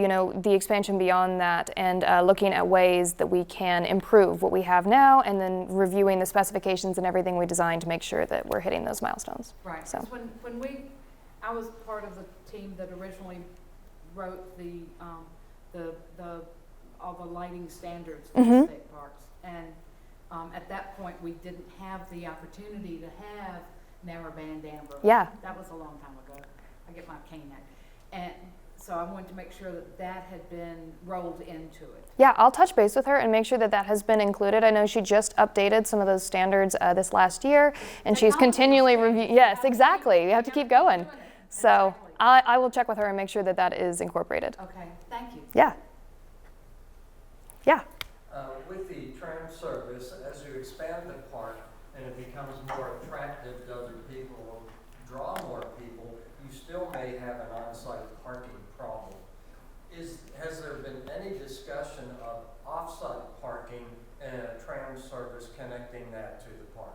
the expansion beyond that, and looking at ways that we can improve what we have now, and then reviewing the specifications and everything we design to make sure that we're hitting those milestones. Right. So I was part of the team that originally wrote all the lighting standards for the state parks, and at that point we didn't have the opportunity to have narrowband amber. Yeah. That was a long time ago. I get my cane out, and so I wanted to make sure that had been rolled into it. Yeah, I'll touch base with her and make sure that has been included. I know she just updated some of those standards this last year, and she's continually reviewing. Yes, exactly. We have to keep going. So I will check with her and make sure that is incorporated. Okay, thank you. Yeah. Yeah. With the tram service, as you expand the park and it becomes more attractive to other people, draw more people, you still may have an on-site parking problem. Has there been any discussion of off-site parking and a tram service connecting that to the park?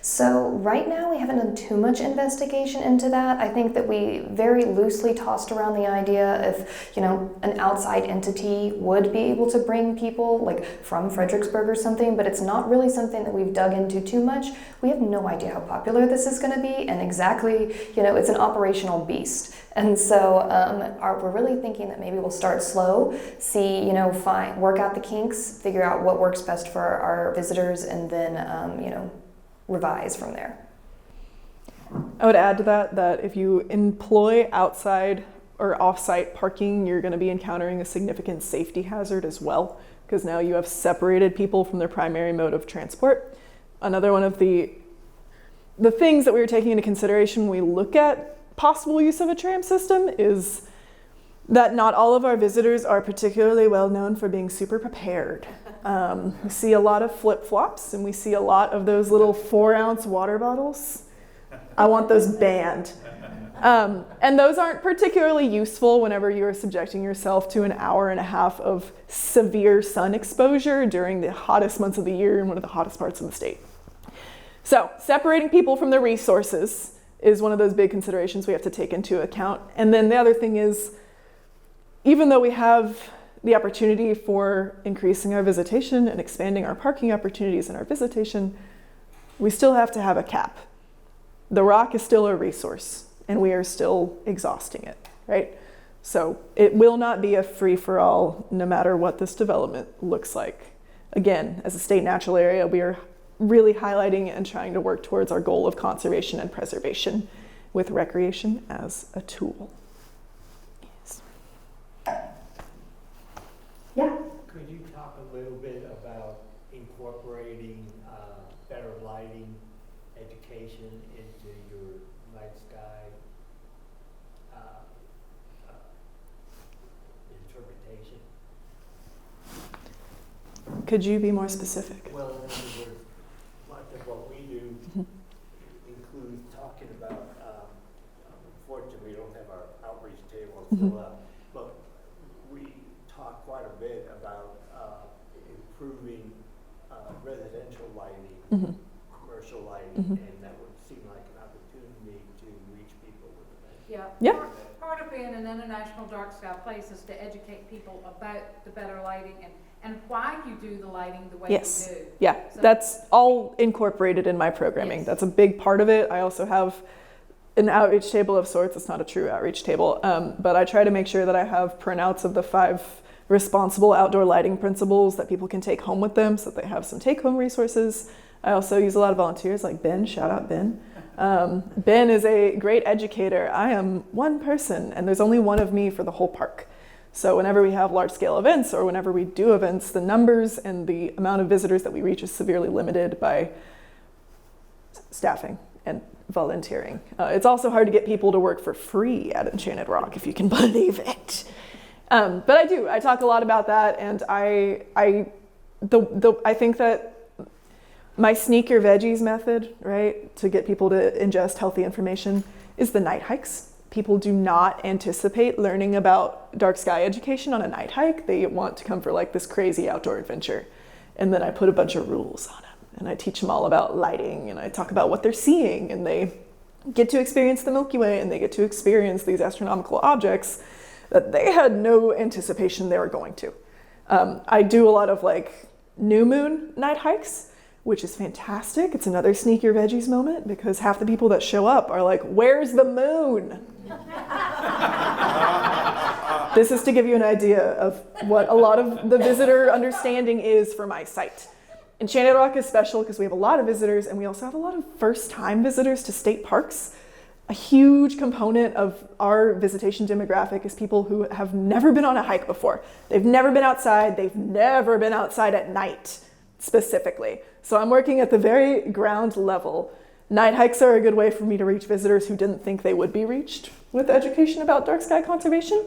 So right now we haven't done too much investigation into that. I think that we very loosely tossed around the idea if, an outside entity would be able to bring people like from Fredericksburg or something, but it's not really something that we've dug into too much. We have no idea how popular this is going to be, and exactly, it's an operational beast. And so we're really thinking that maybe we'll start slow, see, work out the kinks, figure out what works best for our visitors, and then, revise from there. I would add to that if you employ outside or off-site parking, you're going to be encountering a significant safety hazard as well, because now you have separated people from their primary mode of transport. Another one of the things that we were taking into consideration when we look at possible use of a tram system is that not all of our visitors are particularly well known for being super prepared. We see a lot of flip-flops, and we see a lot of those little 4-ounce water bottles. I want those banned. And those aren't particularly useful whenever you're subjecting yourself to an hour and a half of severe sun exposure during the hottest months of the year in one of the hottest parts of the state. So separating people from their resources is one of those big considerations we have to take into account. And then the other thing is, even though we have the opportunity for increasing our visitation and expanding our parking opportunities in our visitation, we still have to have a cap. The rock is still a resource, and we are still exhausting it, right? So it will not be a free-for-all no matter what this development looks like. Again, as a state natural area, we are really highlighting and trying to work towards our goal of conservation and preservation with recreation as a tool. Yeah. Could you talk a little bit about incorporating better lighting education into your night sky interpretation? Could you be more specific? Well, in other words, much of what we do includes talking about, unfortunately, we don't have our outreach table still up, but we talk quite a bit about improving residential lighting, commercial lighting, and that would seem like an opportunity to reach people with events. Yeah. Part of being an international dark sky place is to educate people about the better lighting and why you do the lighting the way you do. Yeah, So that's all incorporated in my programming. Yes. That's a big part of it. I also have an outreach table of sorts. It's not a true outreach table, but I try to make sure that I have printouts of the 5 responsible outdoor lighting principles that people can take home with them so that they have some take-home resources. I also use a lot of volunteers like Ben. Shout out Ben. Ben is a great educator. I am one person, and there's only one of me for the whole park. So whenever we have large-scale events or whenever we do events, the numbers and the amount of visitors that we reach is severely limited by staffing and volunteering. It's also hard to get people to work for free at Enchanted Rock, if you can believe it. But I talk a lot about that, and I think that my sneak your veggies method, right, to get people to ingest healthy information is the night hikes. People do not anticipate learning about dark sky education on a night hike. They want to come for like this crazy outdoor adventure. And then I put a bunch of rules on them, and I teach them all about lighting, and I talk about what they're seeing, and they get to experience the Milky Way, and they get to experience these astronomical objects that they had no anticipation they were going to. I do a lot of like new moon night hikes, which is fantastic. It's another sneak your veggies moment because half the people that show up are like, where's the moon? This is to give you an idea of what a lot of the visitor understanding is for my site. Enchanted Rock is special because we have a lot of visitors, and we also have a lot of first-time visitors to state parks. A huge component of our visitation demographic is people who have never been on a hike before. They've never been outside. They've never been outside at night, specifically. So I'm working at the very ground level. Night hikes are a good way for me to reach visitors who didn't think they would be reached with education about dark sky conservation.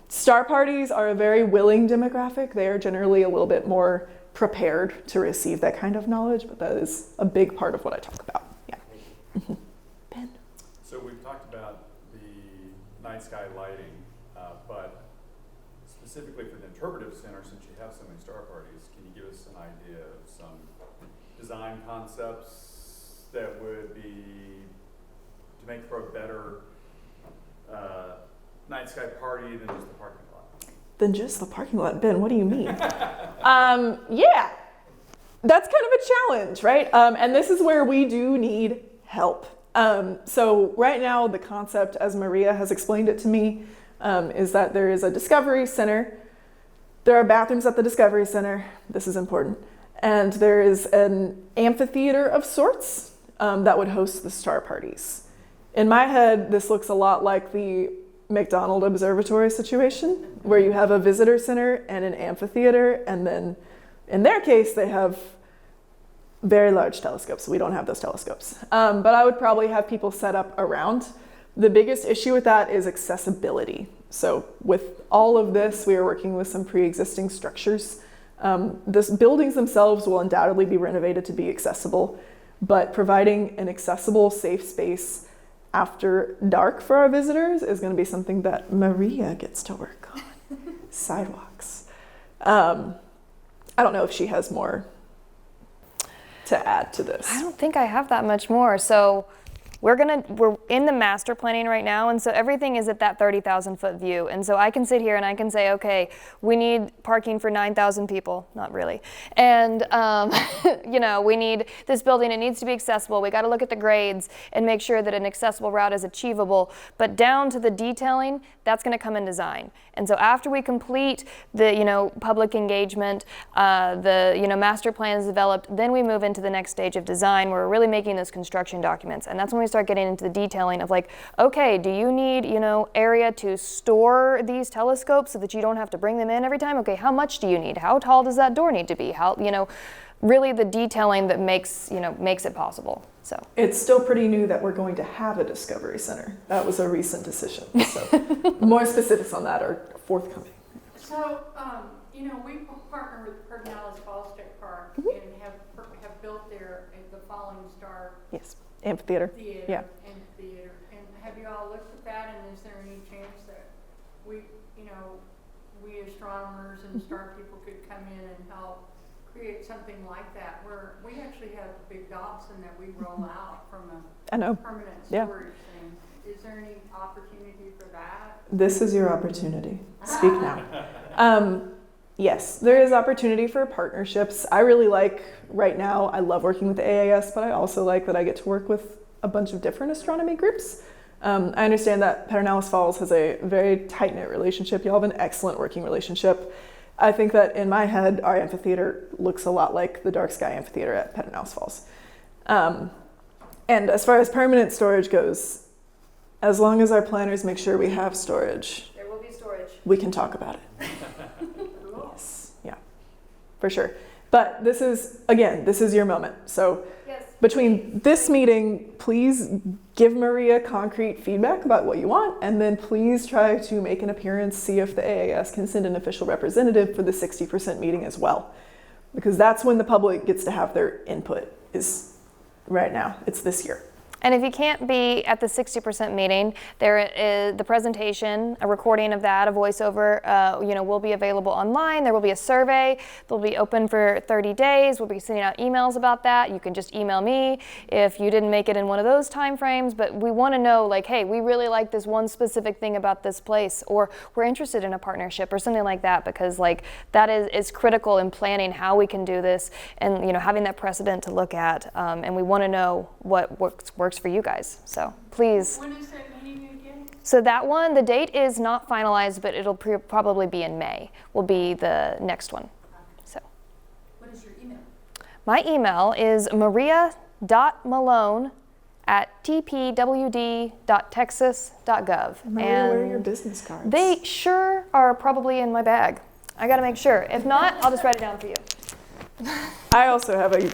Star parties are a very willing demographic. They are generally a little bit more prepared to receive that kind of knowledge, but that is a big part of what I talk about. Yeah. Ben? So we've talked about the night sky lighting, but specifically for the interpretive center, since you have so many star parties, can you give us an idea of some design concepts that would be to make for a better night sky party than just the parking lot? Than just the parking lot. Ben, what do you mean? Yeah, that's kind of a challenge, right? And this is where we do need help. So right now, the concept, as Maria has explained it to me, is that there is a Discovery Center. There are bathrooms at the Discovery Center. This is important. And there is an amphitheater of sorts that would host the star parties. In my head, this looks a lot like the McDonald Observatory situation, where you have a visitor center and an amphitheater, and then in their case, they have very large telescopes. We don't have those telescopes. But I would probably have people set up around. The biggest issue with that is accessibility. So with all of this, we are working with some pre-existing structures. The buildings themselves will undoubtedly be renovated to be accessible, but providing an accessible, safe space after dark for our visitors is going to be something that Maria gets to work on. Sidewalks. I don't know if she has more to add to this. I don't think I have that much more. So we're in the master planning right now, and so everything is at that 30,000 foot view. And so I can sit here and I can say, okay, we need parking for 9,000 people. Not really. And we need this building. It needs to be accessible. We got to look at the grades and make sure that an accessible route is achievable. But down to the detailing, that's going to come in design. And so after we complete the public engagement, the master plan is developed, then we move into the next stage of design where we're really making those construction documents. And that's when we start getting into the detailing of like, okay, do you need area to store these telescopes so that you don't have to bring them in every time? Okay, how much do you need? How tall does that door need to be? How really the detailing that makes it possible. So it's still pretty new that we're going to have a Discovery Center. That was a recent decision. So more specifics on that are forthcoming. So, we partner with Pedernales Falls State Park and have built there the Falling Star Yes, amphitheater. Theater. Yeah. Amphitheater. And have you all looked at that? And is there any chance that we astronomers and star people could come in and help create something like that, where we actually have big Dobson that we roll out from a permanent storage thing. Is there any opportunity for that? This is your opportunity. Speak now. Yes, there is opportunity for partnerships. I really like, right now, I love working with the AAS, but I also like that I get to work with a bunch of different astronomy groups. I understand that Pedernales Falls has a very tight-knit relationship. You all have an excellent working relationship. I think that in my head, our amphitheater looks a lot like the DarkSky Amphitheater at Pedernales Falls. And as far as permanent storage goes, as long as our planners make sure we have storage, there will be storage. We can talk about it. Yes, yeah, for sure. But this is your moment. So yes. Between this meeting, please give Maria concrete feedback about what you want, and then please try to make an appearance, see if the AAS can send an official representative for the 60% meeting as well. Because that's when the public gets to have their input, is right now. It's this year. And if you can't be at the 60% meeting, there is the presentation, a recording of that, a voiceover, will be available online. There will be a survey. They'll be open for 30 days. We'll be sending out emails about that. You can just email me if you didn't make it in one of those time frames. But we want to know, like, hey, we really like this one specific thing about this place, or we're interested in a partnership or something like that, because like that is critical in planning how we can do this, and having that precedent to look at. And we want to know what works for you guys. So please. When is that meeting again? So that one, the date is not finalized, but it'll probably be in May, will be the next one. So. What is your email? My email is maria.malone@tpwd.texas.gov. Maria, where are your business cards? They sure are probably in my bag. I gotta make sure. If not, I'll just write it down for you. I also have a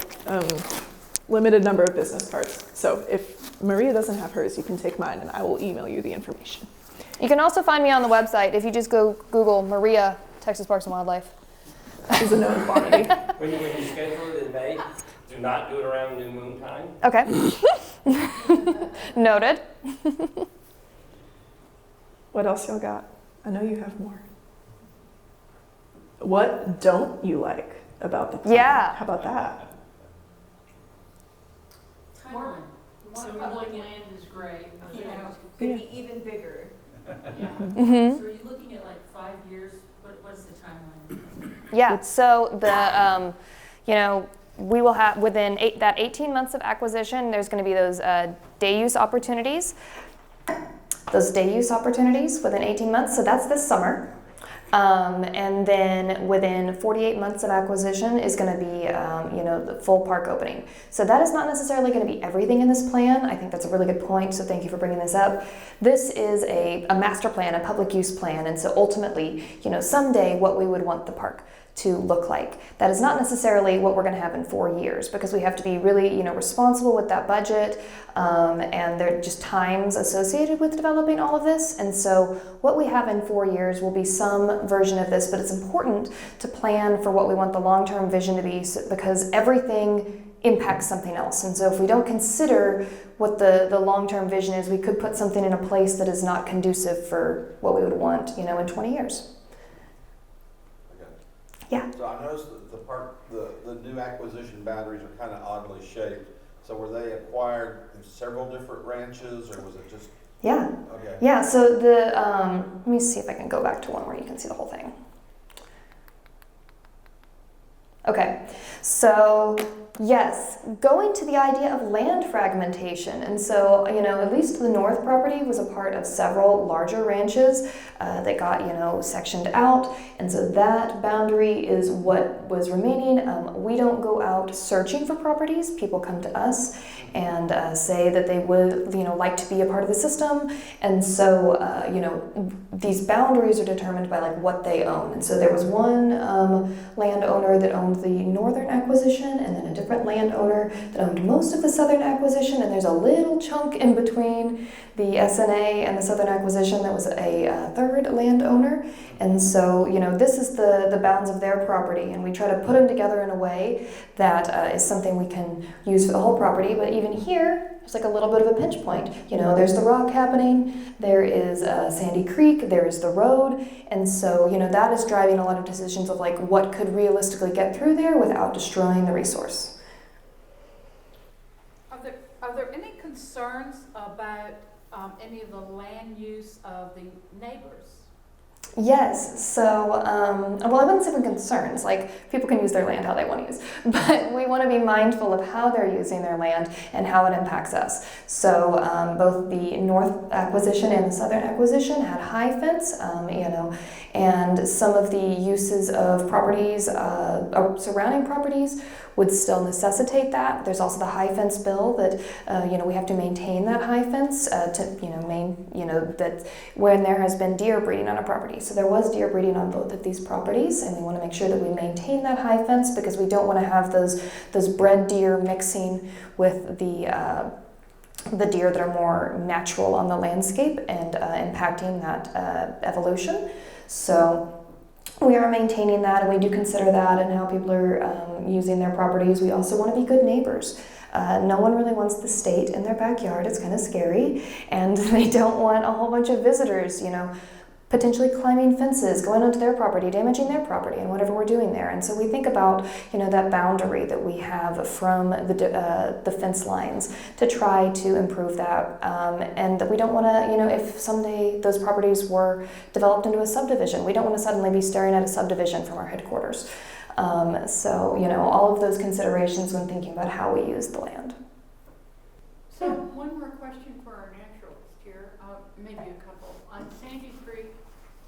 limited number of business cards. So if Maria doesn't have hers, you can take mine and I will email you the information. You can also find me on the website if you just go Google Maria, Texas Parks and Wildlife. She's a known quantity. When you schedule it in May, do not do it around new moon time. Okay. Noted. What else y'all got? I know you have more. What don't you like about the plan? Yeah. How about that? More public land is great, you know. Could be even bigger. Yeah. Mm-hmm. So are you looking at like 5 years? What's the timeline? Yeah, so the, we will have, within that 18 months of acquisition, there's going to be those day use opportunities. Those day use opportunities within 18 months, so that's this summer. And then within 48 months of acquisition is going to be, the full park opening. So that is not necessarily going to be everything in this plan. I think that's a really good point, so thank you for bringing this up. This is a master plan, a public use plan, and so ultimately, someday what we would want the park to look like. That is not necessarily what we're going to have in 4 years, because we have to be really, responsible with that budget, and there are just times associated with developing all of this. And so what we have in 4 years will be some version of this, but it's important to plan for what we want the long-term vision to be, because everything impacts something else. And so if we don't consider what the long-term vision is, we could put something in a place that is not conducive for what we would want, in 20 years. Yeah. So I noticed that the park, the new acquisition boundaries are kind of oddly shaped. So were they acquired in several different ranches, or was it just? Yeah. Okay. Yeah. So let me see if I can go back to one where you can see the whole thing. Okay. So yes, going to the idea of land fragmentation. And so, at least the north property was a part of several larger ranches that got, sectioned out. And so that boundary is what was remaining. We don't go out searching for properties. People come to us and say that they would, like to be a part of the system. And so, these boundaries are determined by what they own. And so there was one landowner that owned the northern acquisition, and then a different landowner that owned most of the southern acquisition, and there's a little chunk in between the SNA and the southern acquisition that was a third landowner. And so, this is the bounds of their property, and we try to put them together in a way that is something we can use for the whole property. But even here, there's a little bit of a pinch point. There's the rock happening, there is Sandy Creek, there is the road, and so, that is driving a lot of decisions of what could realistically get through there without destroying the resource. Are there any concerns about any of the land use of the neighbors? Yes, so, I wouldn't say we're concerns, people can use their land how they want to use, but we want to be mindful of how they're using their land and how it impacts us. So, both the north acquisition and the southern acquisition had high fence, and some of the uses of properties, surrounding properties would still necessitate that. There's also the high fence bill that, we have to maintain that high fence that when there has been deer breeding on a property. So there was deer breeding on both of these properties, and we want to make sure that we maintain that high fence, because we don't want to have those bred deer mixing with the deer that are more natural on the landscape and impacting that evolution. So we are maintaining that, and we do consider that and how people are using their properties. We also want to be good neighbors. No one really wants the state in their backyard. It's kind of scary, and they don't want a whole bunch of visitors, potentially climbing fences, going onto their property, damaging their property, and whatever we're doing there. And so we think about, that boundary that we have from the fence lines to try to improve that, and that we don't want to, if someday those properties were developed into a subdivision, we don't want to suddenly be staring at a subdivision from our headquarters. So, all of those considerations when thinking about how we use the land. So one more question for our naturalist here, maybe a couple. On Sandy Creek,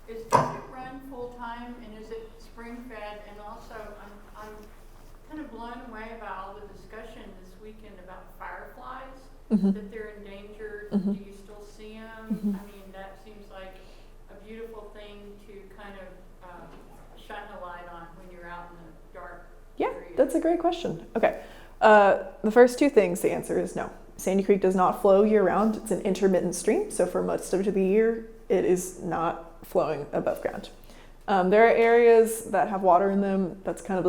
does it run full-time, and is it spring-fed? And also, I'm kind of blown away by all the discussion this weekend about fireflies, that they're endangered. Do you still see them? I mean, that seems like a beautiful thing to kind of shine a light on when you're out in the dark. Yeah, that's a great question. Okay. The first two things, the answer is no. Sandy Creek does not flow year-round. It's an intermittent stream, so for most of the year, it is not flowing above ground. There are areas that have water in them. That's kind of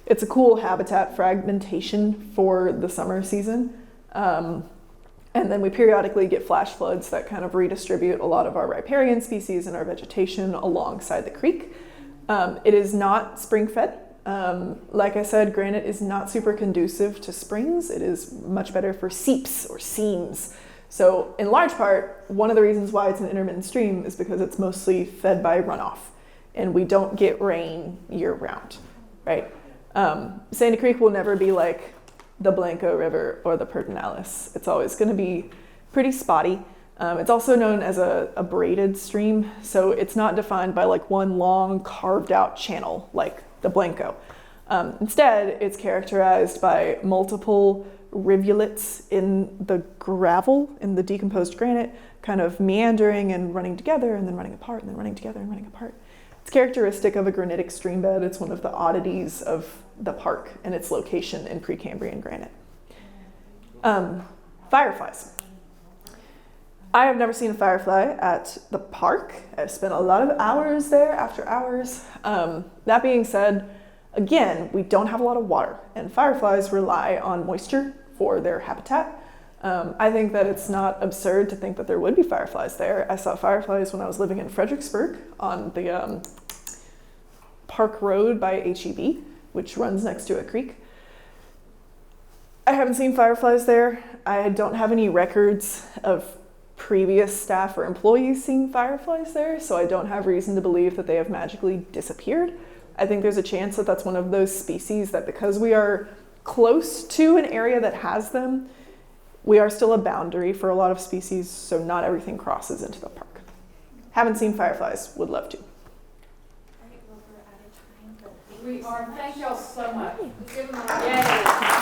it's a cool habitat fragmentation for the summer season. And then we periodically get flash floods that kind of redistribute a lot of our riparian species and our vegetation alongside the creek. It is not spring-fed. Like I said, granite is not super conducive to springs. It is much better for seeps or seams. So in large part, one of the reasons why it's an intermittent stream is because it's mostly fed by runoff, and we don't get rain year round, right? Sandy Creek will never be like the Blanco River or the Pedernales. It's always going to be pretty spotty. It's also known as a braided stream, so it's not defined by like one long carved out channel like the Blanco. Instead, it's characterized by multiple rivulets in the gravel, in the decomposed granite, kind of meandering and running together and then running apart and then running together and running apart. It's characteristic of a granitic stream bed. It's one of the oddities of the park and its location in Precambrian granite. Fireflies. I have never seen a firefly at the park. I've spent a lot of hours there after hours. That being said, again, we don't have a lot of water, and fireflies rely on moisture for their habitat. I think that it's not absurd to think that there would be fireflies there. I saw fireflies when I was living in Fredericksburg on the Park Road by HEB, which runs next to a creek. I haven't seen fireflies there. I don't have any records of previous staff or employees seeing fireflies there, so I don't have reason to believe that they have magically disappeared. I think there's a chance that that's one of those species that, because we are close to an area that has them, we are still a boundary for a lot of species, so not everything crosses into the park. Haven't seen fireflies, would love to. We are. Thank y'all so much. Give them a Yay.